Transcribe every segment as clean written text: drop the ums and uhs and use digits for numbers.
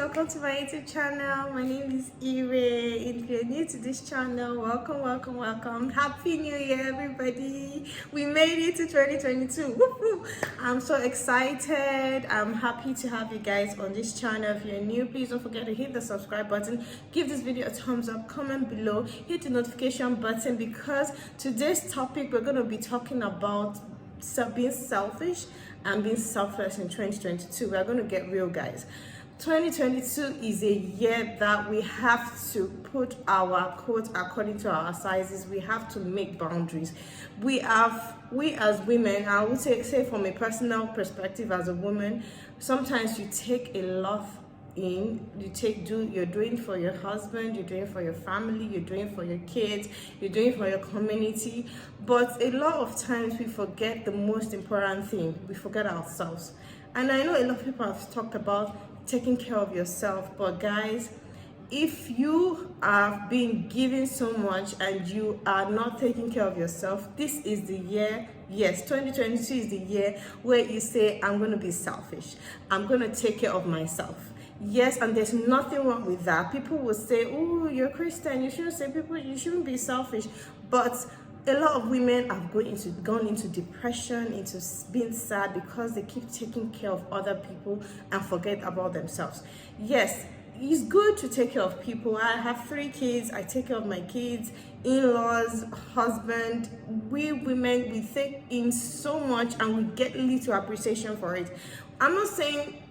welcome to my YouTube channel. My name is Ire. If you're new to this channel, welcome. Happy New Year, everybody. We made it to 2022. Whoop, whoop. I'm so excited. I'm happy to have you guys on this channel. If you're new, please don't forget to hit the subscribe button, give this video a thumbs up, comment below, hit the notification button, because today's topic we're going to be talking about being selfish and being selfless in 2022. We are going to get real, guys. 2022 is a year that we have to put our coat according to our sizes. We have to make boundaries. We as women, I would say from a personal perspective, as a woman, sometimes you take a lot in. You're doing for your husband, you're doing for your family, you're doing for your kids, you're doing for your community, but a lot of times we forget the most important thing. We forget ourselves. And I know a lot of people have talked about taking care of yourself, but guys, if you are being given so much and you are not taking care of yourself, this is the year. Yes, 2022 is the year where you say, I'm going to be selfish, I'm going to take care of myself. Yes, and there's nothing wrong with that. People will say, oh, you're Christian, you shouldn't be selfish. But a lot of women have gone into depression, into being sad, because they keep taking care of other people and forget about themselves. Yes, it's good to take care of people. I have 3 kids. I take care of my kids, in-laws, husband. We women, we take in so much and we get little appreciation for it. I'm not saying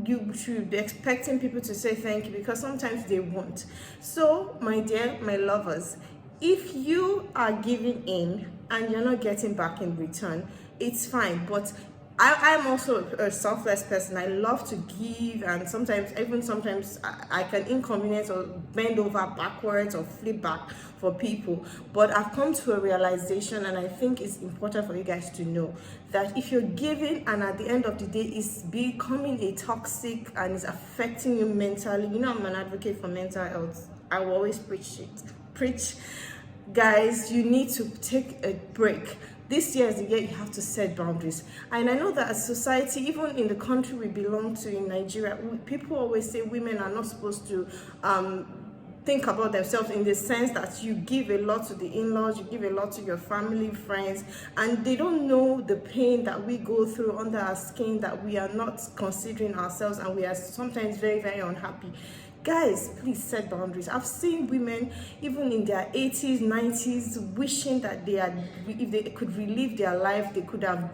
you should be expecting people to say thank you, because sometimes they won't. So my dear, my lovers, if you are giving in and you're not getting back in return, it's fine. But I'm also a selfless person. I love to give, and sometimes I can inconvenience or bend over backwards or flip back for people. But I've come to a realization, and I think it's important for you guys to know, that if you're giving and at the end of the day it's becoming a toxic and it's affecting you mentally, you know, I'm an advocate for mental health. I will always preach. Guys, you need to take a break. This year is the year you have to set boundaries. And I know that as society, even in the country we belong to in Nigeria, people always say women are not supposed to think about themselves, in the sense that you give a lot to the in-laws, you give a lot to your family, friends, and they don't know the pain that we go through under our skin, that we are not considering ourselves, and we are sometimes very, very unhappy. Guys, please set boundaries. I've seen women, even in their 80s, 90s, wishing that if they could relive their life, they could have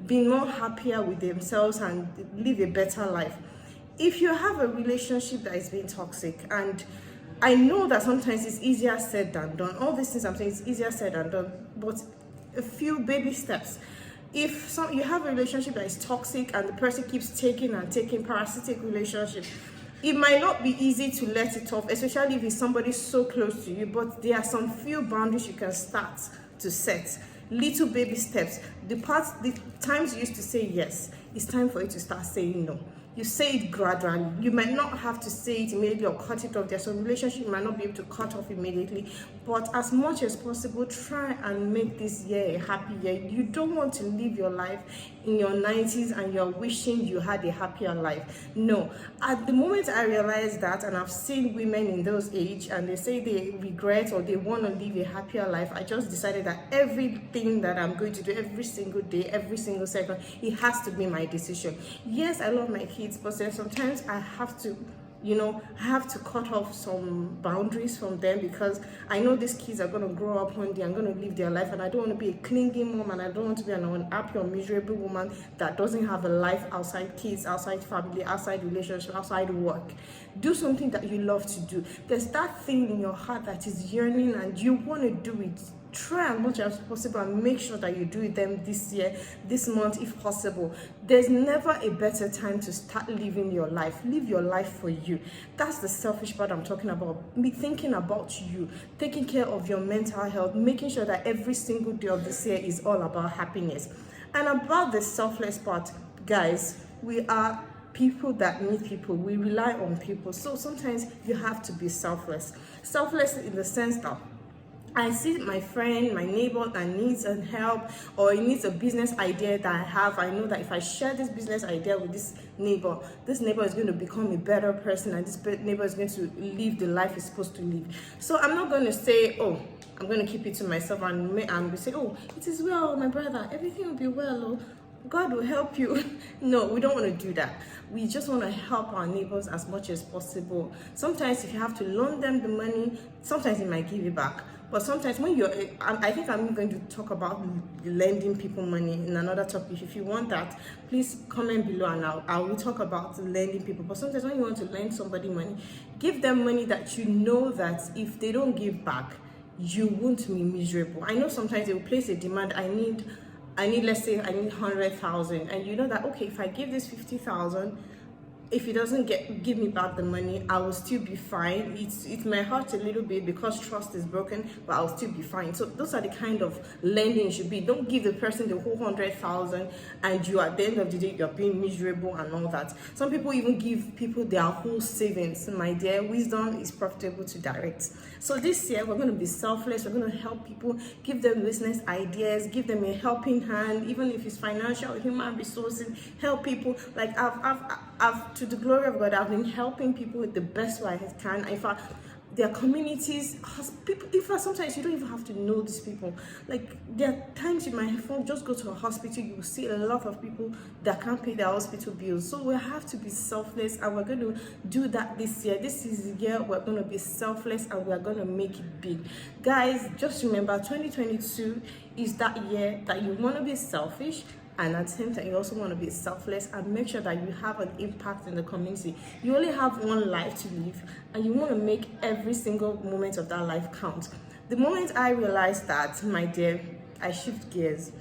been more happier with themselves and live a better life. If you have a relationship that is being toxic, and I know that sometimes it's easier said than done, all these things I'm saying is easier said than done, but a few baby steps. If you have a relationship that is toxic and the person keeps taking parasitic relationship, it might not be easy to let it off, especially if it's somebody so close to you, but there are some few boundaries you can start to set. Little baby steps. The times you used to say yes, it's time for you to start saying no. You say it gradually. You might not have to say it immediately or cut it off. There's some relationship you might not be able to cut off immediately, but as much as possible, try and make this year a happy year. You don't want to live your life in your 90s and you're wishing you had a happier life. No. At the moment I realized that, and I've seen women in those age, and they say they regret or they want to live a happier life, I just decided that everything that I'm going to do every single day, every single second, it has to be my decision. Yes, I love my kids, but then sometimes I have to cut off some boundaries from them, because I know these kids are going to grow up one day and going to live their life, and I don't want to be a clinging mom, and I don't want to be an unhappy or miserable woman that doesn't have a life outside kids, outside family, outside relationship, outside work. Do something that you love to do. There's that thing in your heart that is yearning and you want to do it. Try as much as possible and make sure that you do it them this year, this month, if possible. There's never a better time to start living your life. Live your life for you. That's the selfish part I'm talking about. Me thinking about you, taking care of your mental health, making sure that every single day of this year is all about happiness. And about the selfless part, guys, we are people that need people. We rely on people. So sometimes you have to be selfless. Selfless in the sense that I see my friend, my neighbor that needs some help, or he needs a business idea that I have. I know that if I share this business idea with this neighbor is going to become a better person, and this neighbor is going to live the life he's supposed to live. So I'm not going to say, oh, I'm going to keep it to myself and say, oh, it is well, my brother, everything will be well. Oh, God will help you. No, we don't want to do that. We just want to help our neighbors as much as possible. Sometimes if you have to loan them the money, sometimes they might give you back. But sometimes when I think I'm going to talk about lending people money in another topic. If you want that, please comment below and I will talk about lending people. But sometimes when you want to lend somebody money, give them money that you know that if they don't give back, you won't be miserable. I know sometimes they will place a demand. I need, let's say I need 100,000, and you know that, okay, if I give this 50,000, if he doesn't give me back the money, I will still be fine. It may hurt a little bit because trust is broken, but I'll still be fine. So those are the kind of lending you should be. Don't give the person the whole 100,000 and you at the end of the day you're being miserable and all that. Some people even give people their whole savings. My dear, wisdom is profitable to direct. So this year we're going to be selfless. We're going to help people, give them business ideas, give them a helping hand, even if it's financial, human resources. Help people. Like I've to the glory of God, I've been helping people with the best way I can. In fact, their communities, people, in fact, sometimes you don't even have to know these people. Like, there are times you might just go to a hospital, you will see a lot of people that can't pay their hospital bills. So we have to be selfless, and we're going to do that this year. This is the year we're going to be selfless, and we're going to make it big. Guys, just remember, 2022 is that year that you want to be selfish, and at the same time you also want to be selfless and make sure that you have an impact in the community. You only have one life to live, and you want to make every single moment of that life count. The moment I realized that, my dear, I shift gears.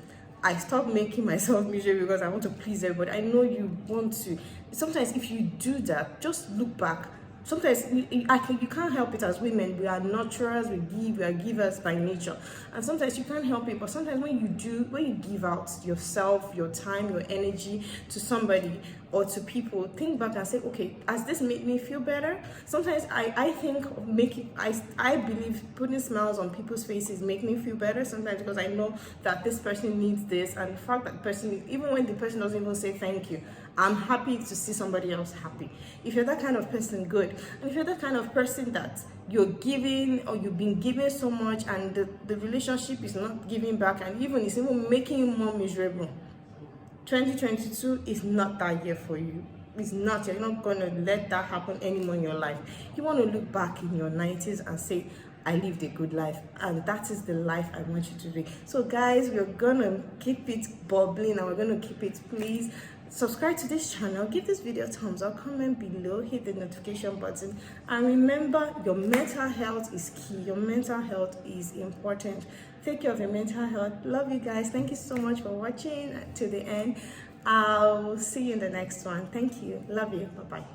I stopped making myself miserable because I want to please everybody. I know you want to. Sometimes if you do that, just look back. Sometimes you can't help it. As women, we are nurturers, we are givers by nature, and sometimes you can't help it. But sometimes when you give out yourself, your time, your energy to somebody or to people, think back and say, okay, has this made me feel better? Sometimes I think I believe putting smiles on people's faces make me feel better sometimes, because I know that this person needs this, and the fact that the person, even when the person doesn't even say thank you, I'm happy to see somebody else happy. If you're that kind of person, good. And if you're that kind of person that you're giving, or you've been giving so much and the relationship is not giving back, and it's even making you more miserable, 2022 is not that year for you. It's not. You're not going to let that happen anymore in your life. You want to look back in your 90s and say, I lived a good life, and that is the life I want you to live. So guys, we're gonna keep it bubbling, and we're gonna keep it. Please subscribe to this channel, give this video a thumbs up, comment below, hit the notification button, and remember, your mental health is key. Your mental health is important. Take care of your mental health. Love you guys. Thank you so much for watching to the end. I'll see you in the next one. Thank you. Love you. Bye bye.